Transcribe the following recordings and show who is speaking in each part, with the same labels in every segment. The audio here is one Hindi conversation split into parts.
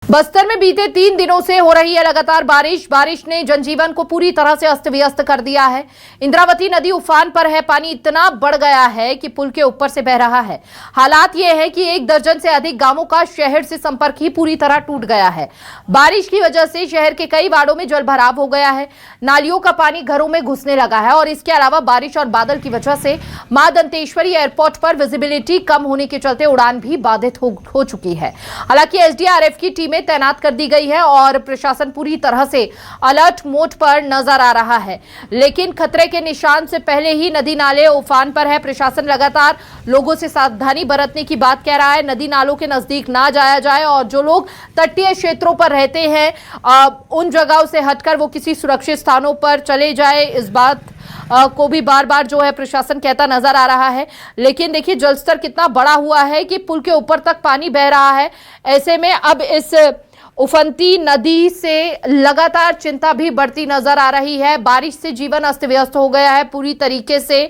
Speaker 1: बस्तर में बीते 3 दिनों से हो रही है लगातार बारिश ने जनजीवन को पूरी तरह से अस्त व्यस्त कर दिया है। इंद्रावती नदी उफान पर है, पानी इतना बढ़ गया है कि पुल के ऊपर से बह रहा है। हालात ये है कि 1 दर्जन से अधिक गांवों का शहर से संपर्क ही पूरी तरह टूट गया है। बारिश की वजह से शहर के कई वार्डों में जलभराव हो गया है, नालियों का पानी घरों में घुसने लगा है और इसके अलावा बारिश और बादल की वजह से मां दंतेश्वरी एयरपोर्ट पर विजिबिलिटी कम होने के चलते उड़ान भी बाधित हो चुकी है। हालांकि एसडीआरएफ की टीमें तैनात कर दी गई है और प्रशासन पूरी तरह से अलर्ट मोड पर नजर आ रहा है, लेकिन खतरे के निशान से पहले ही नदी नाले उफान पर है। प्रशासन लगातार लोगों से सावधानी बरतने की बात कह रहा है, नदी नालों के नजदीक ना जाया जाए और जो लोग तटीय क्षेत्रों पर रहते हैं उन जगहों से हटकर वो किसी सुरक्षित स्थानों पर चले जाए। इस बात को भी बार बार जो है प्रशासन कहता नजर आ रहा है। लेकिन देखिए जलस्तर कितना बड़ा हुआ है कि पुल के ऊपर तक पानी बह रहा है। ऐसे में अब इस उफनती नदी से लगातार चिंता भी बढ़ती नजर आ रही है। बारिश से जीवन अस्त व्यस्त हो गया है पूरी तरीके से।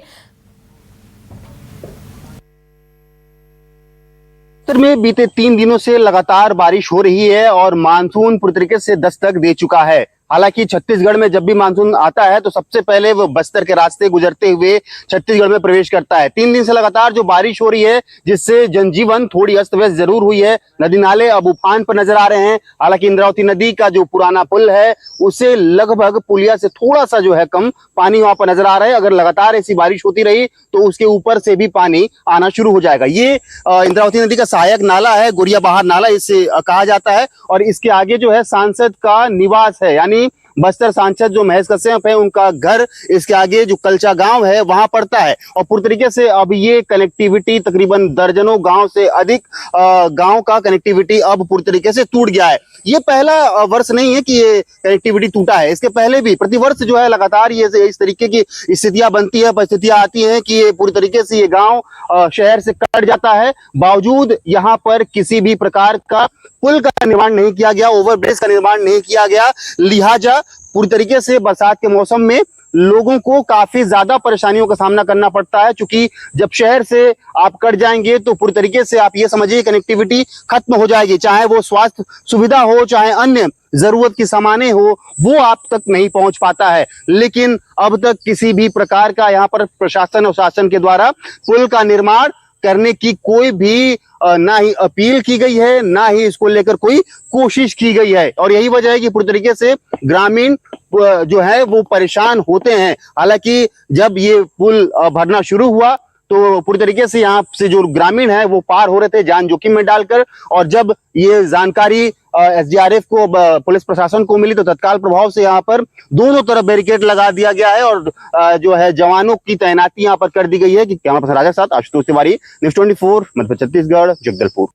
Speaker 2: बस्तर में बीते 3 दिनों से लगातार बारिश हो रही है और मानसून पूरी तरीके से दस्तक दे चुका है। हालांकि छत्तीसगढ़ में जब भी मानसून आता है तो सबसे पहले वो बस्तर के रास्ते गुजरते हुए छत्तीसगढ़ में प्रवेश करता है। 3 दिन से लगातार जो बारिश हो रही है जिससे जनजीवन थोड़ी अस्त व्यस्त जरूर हुई है। नदी नाले अब उफान पर नजर आ रहे हैं। हालांकि इंद्रावती नदी का जो पुराना पुल है उसे लगभग पुलिया से थोड़ा सा जो है कम पानी वहां पर नजर आ रहा है। अगर लगातार ऐसी बारिश होती रही तो उसके ऊपर से भी पानी आना शुरू हो जाएगा। ये इंद्रावती नदी का सहायक नाला है, गोरिया बहार नाला इसे कहा जाता है और इसके आगे जो है सांसद का निवास है, यानी बस्तर सांसद जो महेश कश्यप है उनका घर इसके आगे जो कलचा गांव है वहां पड़ता है। और पूरी तरीके से अब ये कनेक्टिविटी तकरीबन दर्जनों गांव से अधिक गांव का कनेक्टिविटी अब पूरी तरीके से टूट गया है। ये पहला वर्ष नहीं है कि ये कनेक्टिविटी टूटा है, इसके पहले भी प्रतिवर्ष जो है लगातार ये इस तरीके की स्थितियां बनती है, परिस्थितियां आती हैं कि ये पूरी तरीके से ये गांव शहर से कट जाता है। बावजूद यहाँ पर किसी भी प्रकार का पुल का निर्माण नहीं किया गया, ओवरब्रिज का निर्माण नहीं किया गया, लिहाजा पूरी तरीके से बरसात के मौसम में लोगों को काफी ज्यादा परेशानियों का सामना करना पड़ता है। क्योंकि जब शहर से आप कट जाएंगे तो पूरी तरीके से आप ये समझिए कनेक्टिविटी खत्म हो जाएगी, चाहे वो स्वास्थ्य सुविधा हो, चाहे अन्य जरूरत की सामानें हो, वो आप तक नहीं पहुंच पाता है। लेकिन अब तक किसी भी प्रकार का यहाँ पर प्रशासन और शासन के द्वारा पुल का निर्माण करने की कोई भी ना ही अपील की गई है, ना ही इसको लेकर कोई कोशिश की गई है। और यही वजह है कि पूरी तरीके से ग्रामीण जो है वो परेशान होते हैं। हालांकि जब ये पुल भरना शुरू हुआ तो पूरी तरीके से यहाँ से जो ग्रामीण है वो पार हो रहे थे जान जोखिम में डालकर, और जब ये जानकारी एसडीआरएफ को पुलिस प्रशासन को मिली तो तत्काल प्रभाव से यहाँ पर दोनों तरफ बैरिकेड लगा दिया गया है और जो है जवानों की तैनाती यहाँ पर कर दी गई है। कि कैमरा पर्सन राजा के साथ आशुतोष तिवारी, न्यूज़ 24 मध्य छत्तीसगढ़, जगदलपुर।